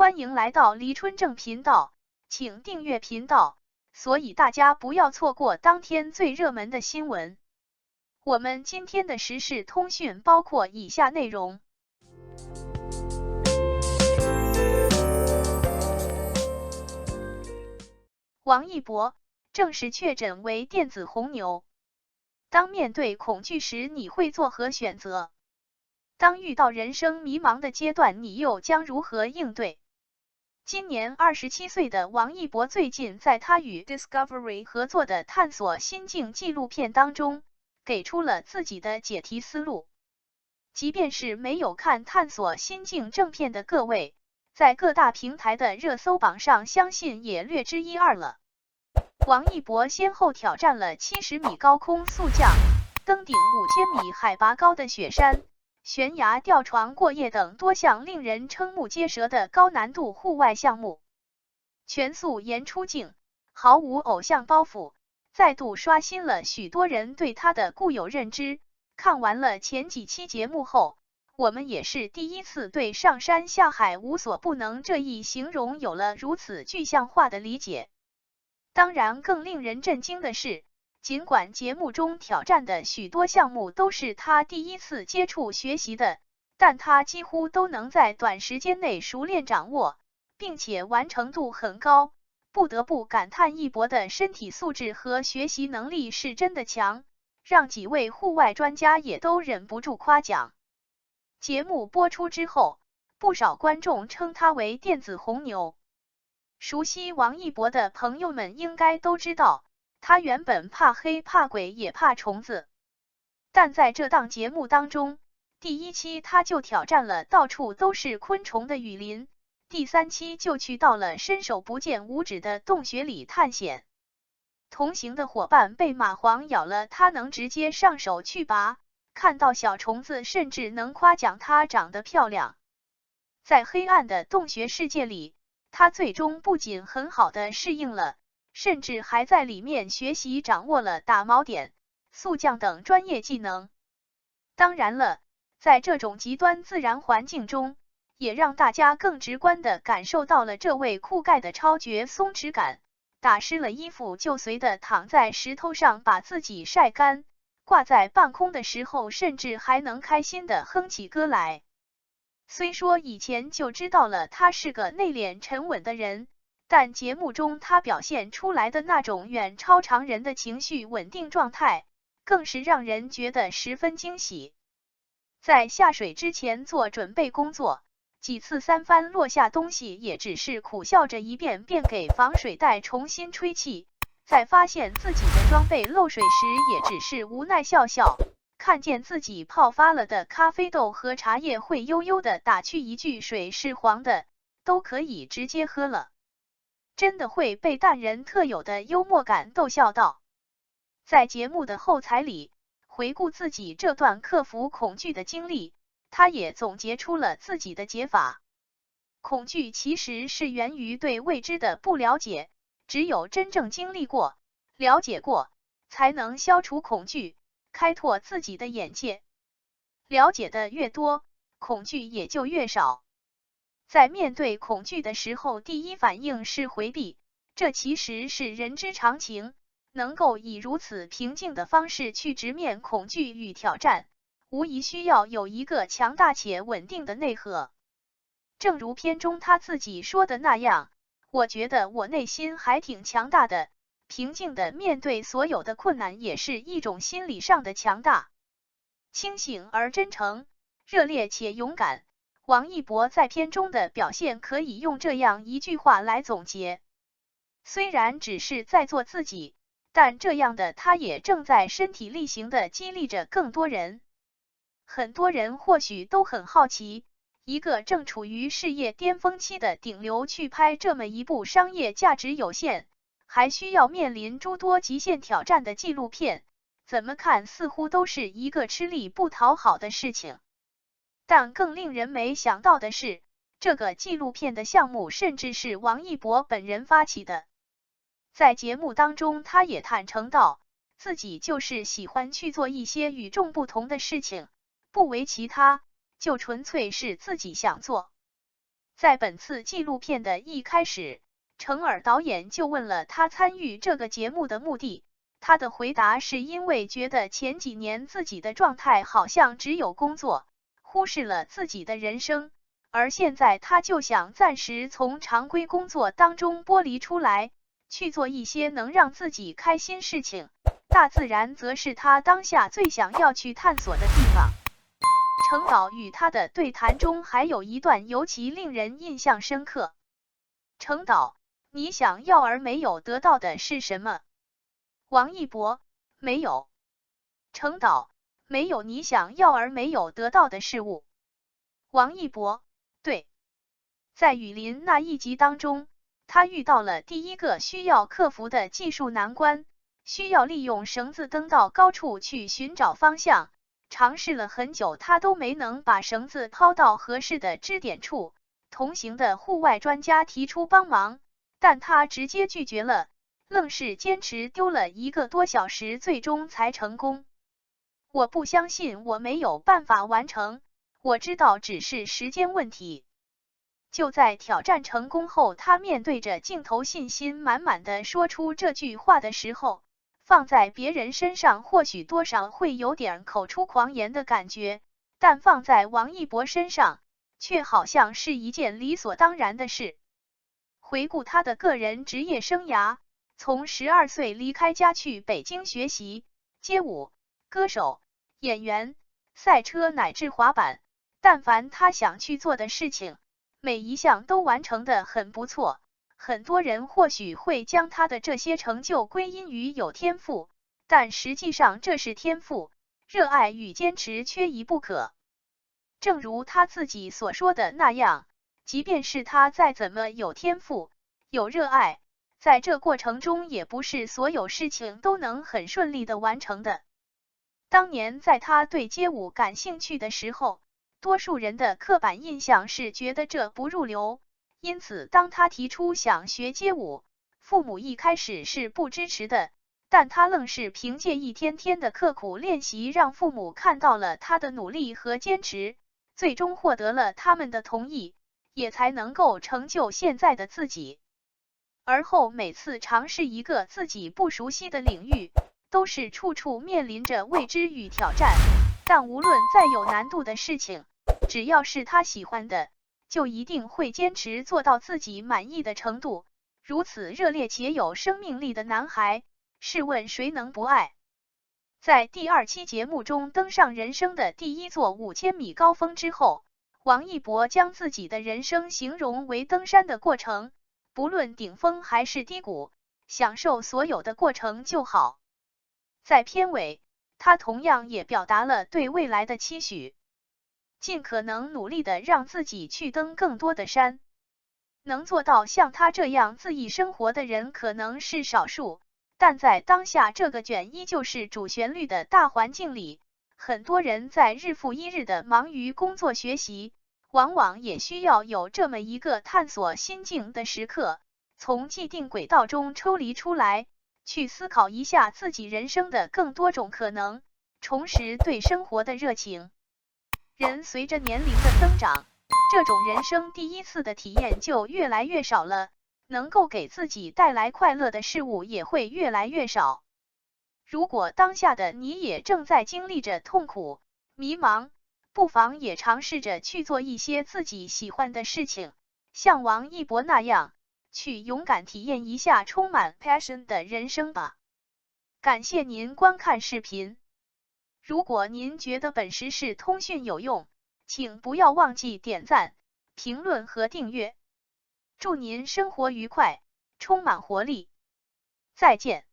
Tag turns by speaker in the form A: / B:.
A: 欢迎来到黎春正频道，请订阅频道，所以大家不要错过当天最热门的新闻。我们今天的时事通讯包括以下内容：王一博正式确诊为电子红牛。当面对恐惧时，你会作何选择？当遇到人生迷茫的阶段，你又将如何应对？今年27岁的王一博最近在他与 Discovery 合作的探索心境纪录片当中，给出了自己的解题思路。即便是没有看探索心境正片的各位，在各大平台的热搜榜上，相信也略知一二了。王一博先后挑战了70米高空速降、登顶5000米海拔高的雪山、悬崖吊床过夜等多项令人瞠目结舌的高难度户外项目，全素颜出镜，毫无偶像包袱，再度刷新了许多人对他的固有认知。看完了前几期节目后，我们也是第一次对上山下海无所不能这一形容有了如此具象化的理解。当然，更令人震惊的是，尽管节目中挑战的许多项目都是他第一次接触学习的，但他几乎都能在短时间内熟练掌握，并且完成度很高，不得不感叹一博的身体素质和学习能力是真的强，让几位户外专家也都忍不住夸奖。节目播出之后，不少观众称他为电子红牛。熟悉王一博的朋友们应该都知道，他原本怕黑怕鬼也怕虫子，但在这档节目当中，第1期他就挑战了到处都是昆虫的雨林，第3期就去到了伸手不见五指的洞穴里探险。同行的伙伴被蚂蟥咬了，他能直接上手去拔，看到小虫子甚至能夸奖它长得漂亮。在黑暗的洞穴世界里，他最终不仅很好的适应了，甚至还在里面学习掌握了打锚点、速降等专业技能。当然了，在这种极端自然环境中，也让大家更直观地感受到了这位酷盖的超绝松弛感。打湿了衣服就随地躺在石头上把自己晒干，挂在半空的时候甚至还能开心地哼起歌来。虽说以前就知道了他是个内敛沉稳的人，但节目中他表现出来的那种远超常人的情绪稳定状态，更是让人觉得十分惊喜。在下水之前做准备工作，几次3番落下东西也只是苦笑着一遍便给防水袋重新吹气，在发现自己的装备漏水时也只是无奈笑笑，看见自己泡发了的咖啡豆和茶叶会悠悠的打趣一句水是黄的，都可以直接喝了，真的会被淡人特有的幽默感逗笑到。在节目的后台里，回顾自己这段克服恐惧的经历，他也总结出了自己的解法。恐惧其实是源于对未知的不了解，只有真正经历过、了解过，才能消除恐惧，开拓自己的眼界。了解的越多，恐惧也就越少。在面对恐惧的时候，第一反应是回避，这其实是人之常情。能够以如此平静的方式去直面恐惧与挑战，无疑需要有一个强大且稳定的内核。正如片中他自己说的那样，我觉得我内心还挺强大的，平静的面对所有的困难也是一种心理上的强大。清醒而真诚，热烈且勇敢，王一博在片中的表现可以用这样一句话来总结：虽然只是在做自己，但这样的他也正在身体力行地激励着更多人。很多人或许都很好奇，一个正处于事业巅峰期的顶流去拍这么一部商业价值有限，还需要面临诸多极限挑战的纪录片，怎么看似乎都是一个吃力不讨好的事情。但更令人没想到的是，这个纪录片的项目甚至是王一博本人发起的。在节目当中，他也坦诚道，自己就是喜欢去做一些与众不同的事情，不为其他，就纯粹是自己想做。在本次纪录片的一开始，程耳导演就问了他参与这个节目的目的。他的回答是因为觉得前几年自己的状态好像只有工作，忽视了自己的人生，而现在他就想暂时从常规工作当中剥离出来，去做一些能让自己开心事情。大自然则是他当下最想要去探索的地方。程导与他的对谈中还有一段尤其令人印象深刻。程导，你想要而没有得到的是什么？王一博，没有。程导，没有你想要而没有得到的事物。王一博，对。在雨林那一集当中，他遇到了第一个需要克服的技术难关，需要利用绳子登到高处去寻找方向。尝试了很久，他都没能把绳子抛到合适的支点处。同行的户外专家提出帮忙，但他直接拒绝了，愣是坚持丢了1个多小时，最终才成功。我不相信我没有办法完成，我知道只是时间问题。就在挑战成功后，他面对着镜头信心满满的说出这句话的时候，放在别人身上或许多少会有点口出狂言的感觉，但放在王一博身上，却好像是一件理所当然的事。回顾他的个人职业生涯，从12岁离开家去北京学习街舞、歌手、演员、赛车乃至滑板，但凡他想去做的事情，每一项都完成得很不错。很多人或许会将他的这些成就归因于有天赋，但实际上这是天赋，热爱与坚持缺一不可。正如他自己所说的那样，即便是他再怎么有天赋、有热爱，在这过程中也不是所有事情都能很顺利的完成的。当年在他对街舞感兴趣的时候，多数人的刻板印象是觉得这不入流，因此当他提出想学街舞，父母一开始是不支持的，但他愣是凭借一天天的刻苦练习，让父母看到了他的努力和坚持，最终获得了他们的同意，也才能够成就现在的自己。而后每次尝试一个自己不熟悉的领域，都是处处面临着未知与挑战，但无论再有难度的事情，只要是他喜欢的，就一定会坚持做到自己满意的程度。如此热烈且有生命力的男孩，试问谁能不爱？在第2期节目中登上人生的第1座5000米高峰之后，王一博将自己的人生形容为登山的过程，不论顶峰还是低谷，享受所有的过程就好。在片尾，他同样也表达了对未来的期许，尽可能努力的让自己去登更多的山。能做到像他这样恣意生活的人可能是少数，但在当下这个卷依旧是主旋律的大环境里，很多人在日复一日的忙于工作学习，往往也需要有这么一个探索心境的时刻，从既定轨道中抽离出来，去思考一下自己人生的更多种可能，重拾对生活的热情。人随着年龄的增长，这种人生第一次的体验就越来越少了，能够给自己带来快乐的事物也会越来越少。如果当下的你也正在经历着痛苦、迷茫，不妨也尝试着去做一些自己喜欢的事情，像王一博那样，去勇敢体验一下充满 passion 的人生吧。感谢您观看视频。如果您觉得本时事通讯有用，请不要忘记点赞、评论和订阅。祝您生活愉快，充满活力。再见。